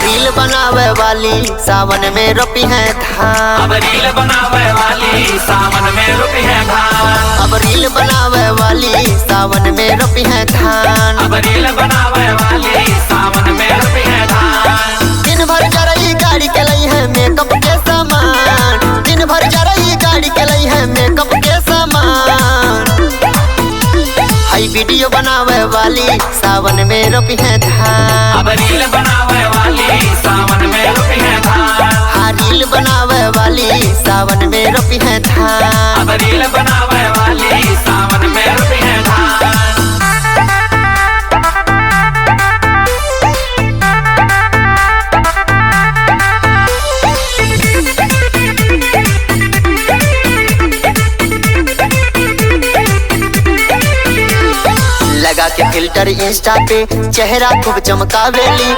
Reel बनावे वाली सावन में रोपी है धान। अब रील बनावे वाली सावन में रोपी है धान। अब रील बनावे वाली सावन में रोपी है धान। अब रील बनावे वाली सावन में रोपी है धान। दिन भर जरई गाड़ी के लई है मेकअप के सामान। दिन भर जरई गाड़ी के लई है मेकअप के सामान। हाई वीडियो बनावे वाली सावन में रोपी है धान। अब रील बनावे वाली सावन में रोपी है धान। हाँ रील बनावे वाली सावन में रोपी है धान। अब रील बनावे वाली सावन में रोपी है धान। लगा के फिल्टर इंस्टा पे चेहरा खूब चमकावेली।